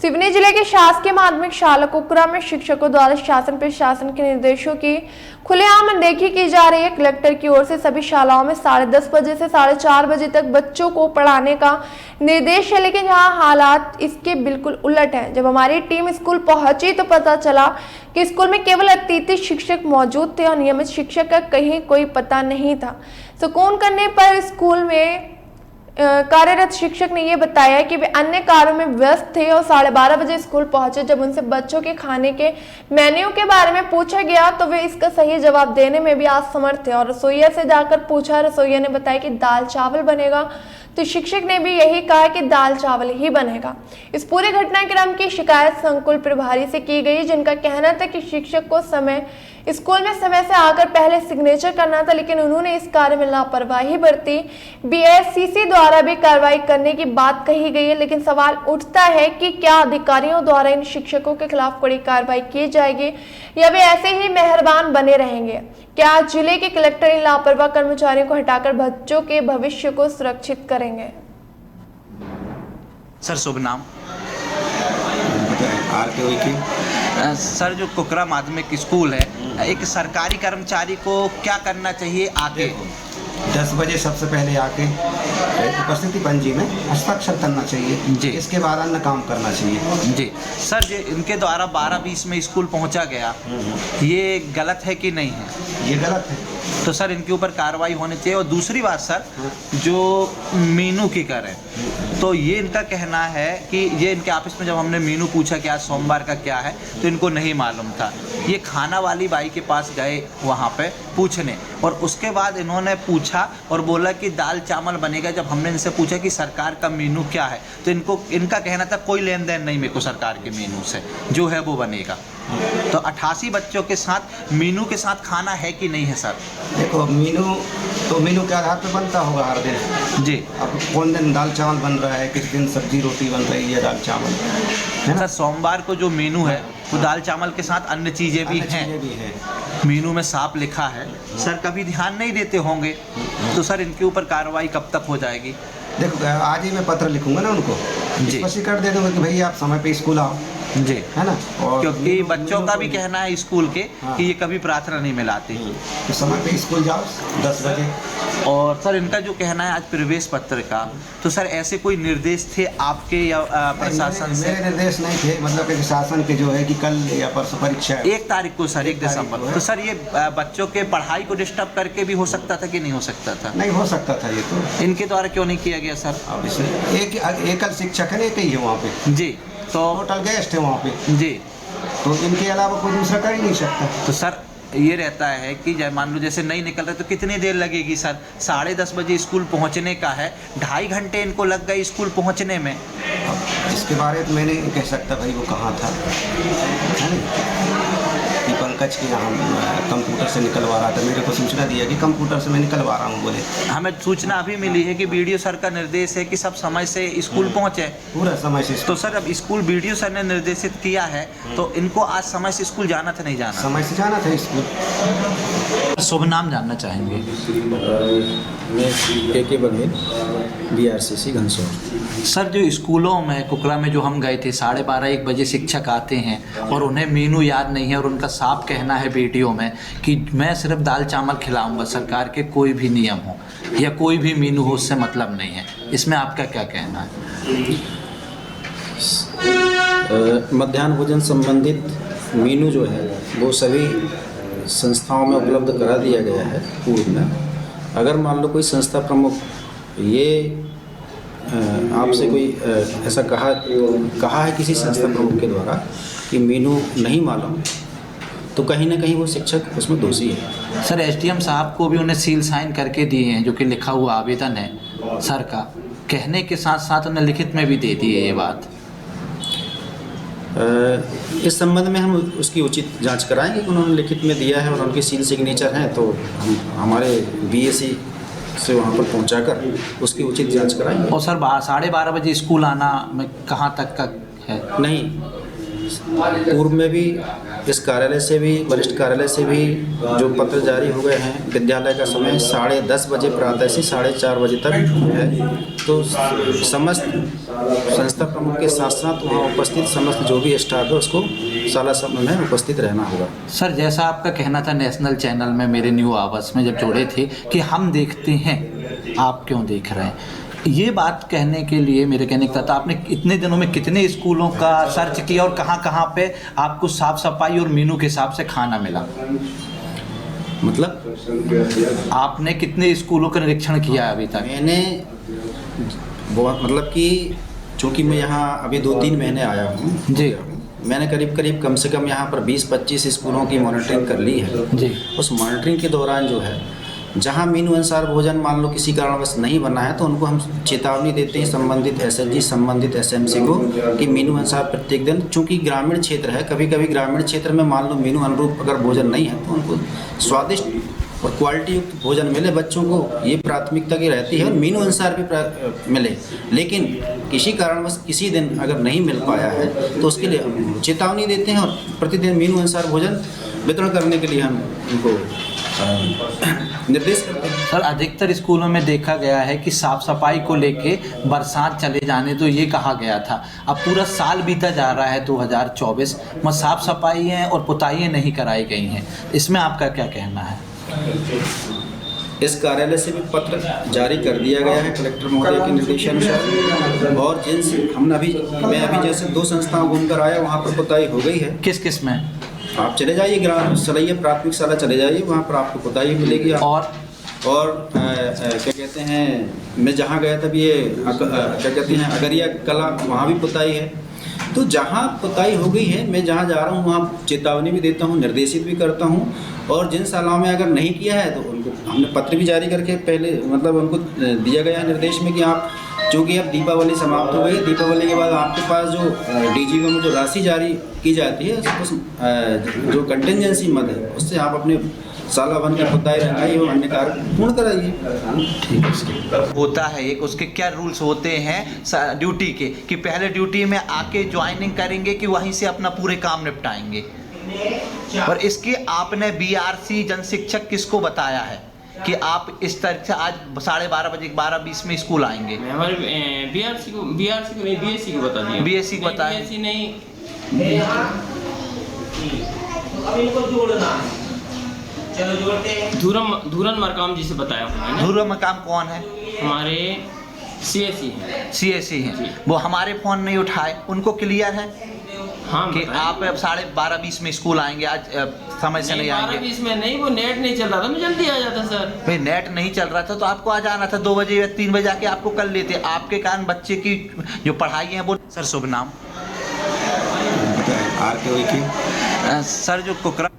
सिवनी जिले के शासकीय माध्यमिक शाला कुकरा में शिक्षकों द्वारा शासन प्रशासन के निर्देशों की खुलेआम अनदेखी की जा रही है। कलेक्टर की ओर से सभी शालाओं में 10:30 बजे से 4:30 बजे तक बच्चों को पढ़ाने का निर्देश है, लेकिन यहाँ हालात इसके बिल्कुल उलट है। जब हमारी टीम स्कूल पहुंची तो पता चला कि स्कूल में केवल अतिथि शिक्षक मौजूद थे और नियमित शिक्षक का कहीं कोई पता नहीं था। सुकून करने पर स्कूल में कार्यरत शिक्षक ने यह बताया कि वे अन्य कार्यों में व्यस्त थे और 12:30 बजे स्कूल पहुंचे। जब उनसे बच्चों के खाने के मेन्यू के बारे में पूछा गया तो वे इसका सही जवाब देने में भी असमर्थ थे और रसोइया से जाकर पूछा। रसोइया ने बताया कि दाल चावल बनेगा, तो शिक्षक ने भी यही कहा कि दाल चावल ही बनेगा। इस पूरे घटनाक्रम की शिकायत संकुल प्रभारी से की गई, जिनका कहना था कि शिक्षक को स्कूल में समय से आकर पहले सिग्नेचर करना था, लेकिन उन्होंने इस कार्य में लापरवाही बरती। बीएससीसी द्वारा भी कार्रवाई करने की बात कही गई है, लेकिन सवाल उठता है कि क्या अधिकारियों द्वारा इन शिक्षकों के खिलाफ कड़ी कार्रवाई की जाएगी या वे ऐसे ही मेहरबान बने रहेंगे? क्या जिले के कलेक्टर इन लापरवाह कर्मचारियों को हटाकर बच्चों के भविष्य को सुरक्षित करेंगे? सर शुभ नाम? सर जो कुकरा माध्यमिक स्कूल है, एक सरकारी कर्मचारी को क्या करना चाहिए? आके 10 बजे सबसे पहले आके उपस्थिति पंजी में हस्ताक्षर करना चाहिए जी। इसके बाद अन्य काम करना चाहिए जी। सर ये इनके द्वारा 12:20 में स्कूल पहुंचा गया, ये गलत है कि नहीं है? ये गलत है, तो सर इनके ऊपर कार्रवाई होनी चाहिए। और दूसरी बात सर, जो मीनू की करें तो ये इनका कहना है कि ये इनके ऑफिस में जब हमने मीनू पूछा कि आज सोमवार का क्या है तो इनको नहीं मालूम था। ये खाना वाली बाई के पास गए वहाँ पे पूछने और उसके बाद इन्होंने पूछा और बोला कि दाल चावल बनेगा। जब हमने इनसे पूछा कि सरकार का मेनू क्या है तो इनका कहना था कोई लेन देन नहीं मेरे को सरकार के मेनू से, जो है वो बनेगा। तो 88 बच्चों के साथ मीनू के साथ खाना है कि नहीं है सर? देखो मीनू के आधार पर बनता होगा हर दिन जी। अब कौन दिन दाल चावल बन रहा है, किस दिन सब्जी रोटी बन रही है, दाल चावल है ना। सर सोमवार को जो मेनू है वो दाल चावल के साथ अन्य चीज़ें भी हैं। मेनू में साफ लिखा है। सर कभी ध्यान नहीं देते होंगे तो सर इनके ऊपर कार्रवाई कब तक हो जाएगी? देखो आज ही मैं पत्र लिखूंगा ना उनको, स्पष्टीकरण दे दूंगा कि भैया आप समय पे स्कूल आओ जी, है ना। और क्योंकि बच्चों का भी कहना है स्कूल के कि ये कभी प्रार्थना नहीं मिलाते, तो समय पे स्कूल जाओ 10 बजे। और सर इनका जो कहना है आज प्रवेश पत्र का, तो सर ऐसे कोई निर्देश थे आपके या प्रशासन से? मेरे निर्देश नहीं थे, मतलब कि शासन के जो है कि कल या परसों परीक्षा है 1 तारीख को सर, 1 दिसंबर। तो सर ये बच्चों के पढ़ाई को डिस्टर्ब करके भी हो सकता था कि नहीं हो सकता था? नहीं हो सकता था। ये तो इनके द्वारा क्यों नहीं किया गया सर? अब इसमें एकल शिक्षक है, एक ही है वहाँ पे जी, तो टोटल गेस्ट है वहाँ पे जी, तो इनके अलावा कोई दूसरा कर ही नहीं सकता। तो सर ये रहता है कि मान लो जैसे नहीं निकल रहे तो कितनी देर लगेगी सर? 10:30 बजे स्कूल पहुंचने का है, 2.5 घंटे इनको लग गए स्कूल पहुंचने में। अब इसके बारे में मैंने नहीं कह सकता भाई वो कहाँ था, है ना। कि पंकज के यहाँ कंप्यूटर से निकलवा रहा था, मेरे को सूचना दिया कि कंप्यूटर से मैं निकलवा रहा हूँ बोले। हमें सूचना अभी मिली है कि बीडीओ सर का निर्देश है कि सब समय से स्कूल पहुँचे, पूरा समय से। तो सर अब स्कूल बीडीओ सर ने निर्देशित किया है तो इनको आज समय से स्कूल जाना था, नहीं जाना? समय से जाना था स्कूल। शुभ नाम जानना चाहेंगे? मैं के बघेल, बीआरसीसी घनसौर। सर जो स्कूलों में कुकरा में जो हम गए थे 12:30-1 बजे शिक्षक आते हैं और उन्हें मेनू याद नहीं है और उनका साफ कहना है वीडियो में कि मैं सिर्फ दाल चावल खिलाऊंगा, सरकार के कोई भी नियम हो या कोई भी मेनू हो उससे मतलब नहीं है, इसमें आपका क्या कहना है? मध्याह्न भोजन संबंधित मेनू जो है वो सभी संस्थाओं में उपलब्ध करा दिया गया है पूर्व में। अगर मान लो कोई संस्था प्रमुख ये आपसे कोई ऐसा कहा है किसी संस्था प्रमुख के द्वारा कि मेनू नहीं मालूम, तो कहीं ना कहीं वो शिक्षक उसमें दोषी है। सर एसडीएम साहब को भी उन्हें सील साइन करके दिए हैं, जो कि लिखा हुआ आवेदन है सर का, कहने के साथ साथ उन्हें लिखित में भी दे दी है ये बात। इस संबंध में हम उसकी उचित जांच कराएंगे कि उन्होंने लिखित में दिया है और उनके सील सिग्नेचर हैं, तो हम हमारे बीएससी से वहाँ पर पहुँचाकर उसकी उचित जांच कराएंगे। और सर 12:30 बजे स्कूल आना में कहाँ तक का है? नहीं, पूर्व में भी इस कार्यालय से भी, वरिष्ठ कार्यालय से भी जो पत्र जारी हो गए हैं, विद्यालय का समय 10:30 बजे प्रातः से 4:30 बजे तक है। तो समस्त संस्था प्रमुख के साथ साथ वहाँ उपस्थित समस्त जो भी स्टाफ है उसको शाला समय में उपस्थित रहना होगा। सर, जैसा आपका कहना था नेशनल चैनल में मेरे न्यू आवर्स में जब जोड़े थे कि हम देखते हैं, आप क्यों देख रहे हैं, ये बात कहने के लिए मेरे कहने का था आपने इतने दिनों में कितने स्कूलों का सर्च किया और कहाँ कहाँ पे आपको साफ सफाई और मेनू के हिसाब से खाना मिला? मतलब आपने कितने स्कूलों का निरीक्षण किया अभी तक? मैंने मतलब कि चूँकि मैं यहाँ अभी 2-3 महीने आया हूँ जी, मैंने करीब कम से कम यहाँ पर 20-25 स्कूलों की मॉनिटरिंग कर ली है जी। उस मॉनिटरिंग के दौरान जो है, जहाँ मेनू अनुसार भोजन मान लो किसी कारणवश नहीं बना है तो उनको हम चेतावनी देते हैं संबंधित एसएचजी, संबंधित एसएमसी को कि मेनू अनुसार प्रत्येक दिन, चूँकि ग्रामीण क्षेत्र है, कभी कभी ग्रामीण क्षेत्र में मान लो मेनू अनुरूप अगर भोजन नहीं है तो उनको स्वादिष्ट और क्वालिटी युक्त भोजन मिले, बच्चों को ये प्राथमिकता की रहती है और मेनू अनुसार भी मिले। लेकिन किसी कारणवश किसी दिन अगर नहीं मिल पाया है तो उसके लिए हम चेतावनी देते हैं और प्रतिदिन मेनू अनुसार भोजन वितरण करने के लिए हम उनको निर्देश करते हैं। सर, अधिकतर स्कूलों में देखा गया है कि साफ सफाई को लेके बरसात चले जाने तो ये कहा गया था, अब पूरा साल बीता जा रहा है 2024 में साफ सफाई और पुताइयाँ नहीं कराई गई हैं, इसमें आपका क्या कहना है? इस कार्यालय से भी पत्र जारी कर दिया गया है कलेक्टर महोदय के निर्देशानुसार, और मैं अभी जैसे 2 संस्थाओं घूमकर आया, वहाँ पर पुताई हो गई है। किस किस में? आप चले जाइए ग्राम सलैया प्राथमिक शाला चले जाइए, वहाँ पर आपको पुताई मिलेगी। और क्या कहते हैं, मैं जहाँ गया था ये क्या कहते हैं अगरिया कला, वहाँ भी पुताई है। तो जहाँ पुताई हो गई है, मैं जहाँ जा रहा हूँ वहाँ चेतावनी भी देता हूँ, निर्देशित भी करता हूँ, और जिन शालाओं में अगर नहीं किया है तो उनको हमने पत्र भी जारी करके पहले मतलब उनको दिया गया है निर्देश में कि आप, चूँकि अब दीपावली समाप्त हो गई है, दीपावली के बाद आपके पास जो डीजीओ में जो राशि जारी की जाती है उस जो कंटिजेंसी मद है उससे आप अपने साला बन के पुताई रंगाई और अन्य कार्य पूर्ण कराइए। होता है एक, उसके क्या रूल्स होते हैं ड्यूटी के, कि पहले ड्यूटी में आके ज्वाइनिंग करेंगे कि वहीं से अपना पूरे काम निपटाएंगे। और इसकी आपने बीआरसी जन शिक्षक किसको बताया है कि आप इस तरह से आज 12:30 बजे 12:20 में स्कूल आएंगे? हमारे बीआरसी को नहीं, बीएससी को बता दिया। बीएससी को बताया? बीएससी नहीं, धूरन मरकाम जी से बताया हूँ। धूरन मरकाम कौन है? हमारे सीएससी हैं। सीएससी हैं, वो हमारे फ़ोन नहीं उठाए, उनको क्लियर है हाँ कि आप 12:20 में स्कूल आएंगे, आज समय से नहीं आएंगे? 12:20 में नहीं, वो नेट नहीं चल रहा था, मैं जल्दी आ जाता सर। भाई नेट नहीं चल रहा था तो आपको आ जाना था, 2 बजे या 3 बजे आके आपको कर लेते। आपके कारण बच्चे की जो पढ़ाई है वो। सर शुभ नाम? RK सर, जो कुकरा